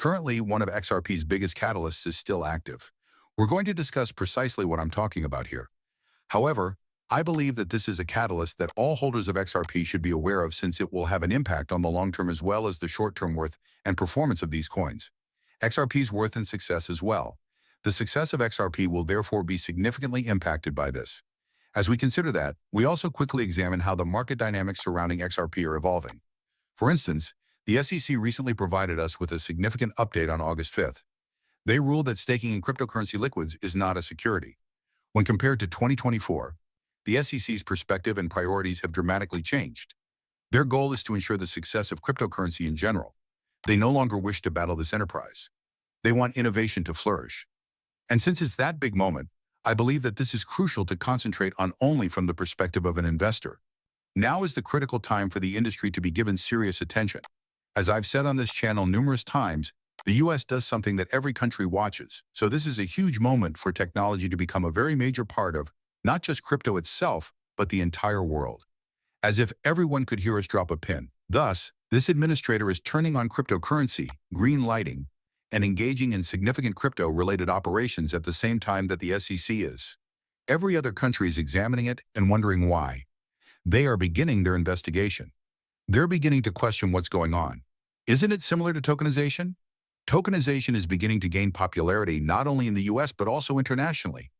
Currently, one of XRP's biggest catalysts is still active. We're going to discuss precisely what I'm talking about here. However, I believe that this is a catalyst that all holders of XRP should be aware of since it will have an impact on the long term as well as the short-term worth and performance of these coins. XRP's worth and success as well. The success of XRP will therefore be significantly impacted by this. As we consider that, we also quickly examine how the market dynamics surrounding XRP are evolving. For instance, the SEC recently provided us with a significant update on August 5th. They ruled that staking in cryptocurrency liquids is not a security. When compared to 2024, the SEC's perspective and priorities have dramatically changed. Their goal is to ensure the success of cryptocurrency in general. They no longer wish to battle this enterprise. They want innovation to flourish. And since it's that big moment, I believe that this is crucial to concentrate on only from the perspective of an investor. Now is the critical time for the industry to be given serious attention. As I've said on this channel numerous times, the US does something that every country watches. So this is a huge moment for technology to become a very major part of not just crypto itself, but the entire world. As if everyone could hear us drop a pin. Thus, this administrator is turning on cryptocurrency, green lighting, and engaging in significant crypto-related operations at the same time that the SEC is. Every other country is examining it and wondering why. They are beginning their investigation. They're beginning to question what's going on. Isn't it similar to tokenization? Tokenization is beginning to gain popularity not only in the US but also internationally.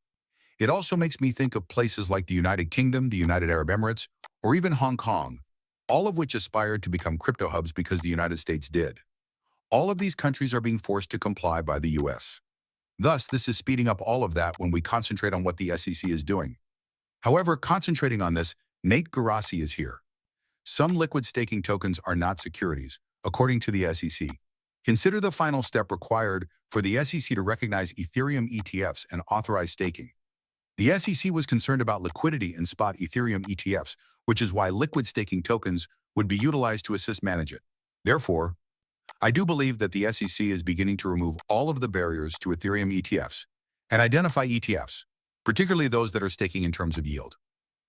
It also makes me think of places like the United Kingdom, the United Arab Emirates, or even Hong Kong, all of which aspired to become crypto hubs because the United States did. All of these countries are being forced to comply by the US. Thus, this is speeding up all of that when we concentrate on what the SEC is doing. However, concentrating on this, Nate Garassi is here. Some liquid staking tokens are not securities, according to the SEC. Consider the final step required for the SEC to recognize Ethereum ETFs and authorize staking. The SEC was concerned about liquidity in spot Ethereum ETFs, which is why liquid staking tokens would be utilized to assist manage it. Therefore, I do believe that the SEC is beginning to remove all of the barriers to Ethereum ETFs and identify ETFs, particularly those that are staking in terms of yield.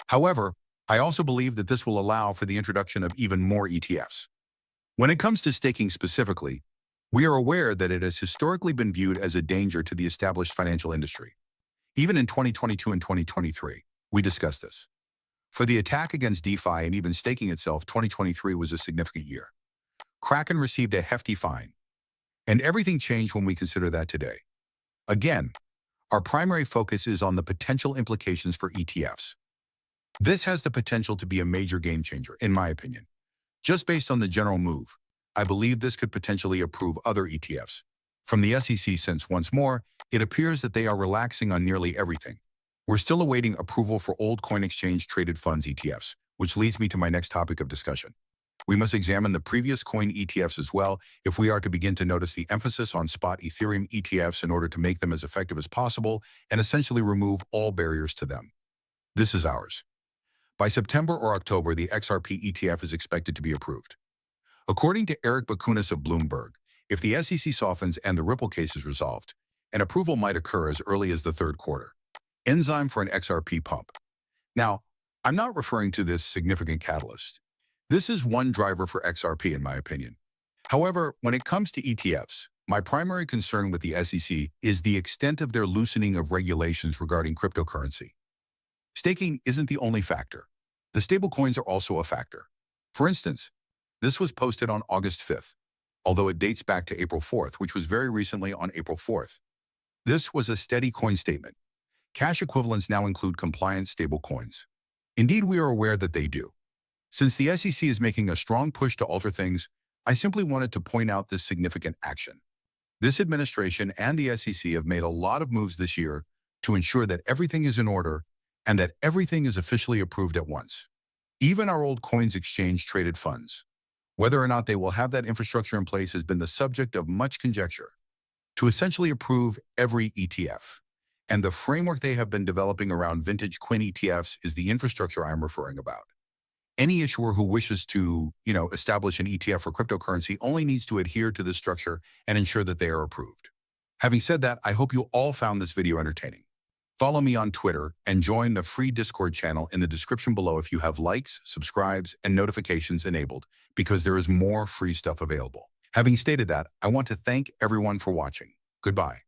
However, I also believe that this will allow for the introduction of even more ETFs. When it comes to staking specifically, we are aware that it has historically been viewed as a danger to the established financial industry. Even in 2022 and 2023, we discussed this. For the attack against DeFi and even staking itself, 2023 was a significant year. Kraken received a hefty fine. And everything changed when we consider that today. Again, our primary focus is on the potential implications for ETFs. This has the potential to be a major game changer, in my opinion. Just based on the general move, I believe this could potentially approve other ETFs. From the SEC, since once more, it appears that they are relaxing on nearly everything. We're still awaiting approval for old coin exchange traded funds ETFs, which leads me to my next topic of discussion. We must examine the previous coin ETFs as well if we are to begin to notice the emphasis on spot Ethereum ETFs in order to make them as effective as possible and essentially remove all barriers to them. This is ours. By September or October, the XRP ETF is expected to be approved. According to Eric Bakunis of Bloomberg, if the SEC softens and the Ripple case is resolved, an approval might occur as early as the third quarter. Enzyme for an XRP pump. Now, I'm not referring to this significant catalyst. This is one driver for XRP in my opinion. However, when it comes to ETFs, my primary concern with the SEC is the extent of their loosening of regulations regarding cryptocurrency. Staking isn't the only factor. The stablecoins are also a factor. For instance, this was posted on August 5th, although it dates back to April 4th, which was very recently on April 4th. This was a steady coin statement. Cash equivalents now include compliant stablecoins. Indeed, we are aware that they do. Since the SEC is making a strong push to alter things, I simply wanted to point out this significant action. This administration and the SEC have made a lot of moves this year to ensure that everything is in order and that everything is officially approved at once. Even our old coins exchange traded funds. Whether or not they will have that infrastructure in place has been the subject of much conjecture. To essentially approve every ETF. And the framework they have been developing around vintage coin ETFs is the infrastructure I'm referring about. Any issuer who wishes to, establish an ETF for cryptocurrency only needs to adhere to this structure and ensure that they are approved. Having said that, I hope you all found this video entertaining. Follow me on Twitter and join the free Discord channel in the description below if you have likes, subscribes, and notifications enabled, because there is more free stuff available. Having stated that, I want to thank everyone for watching. Goodbye.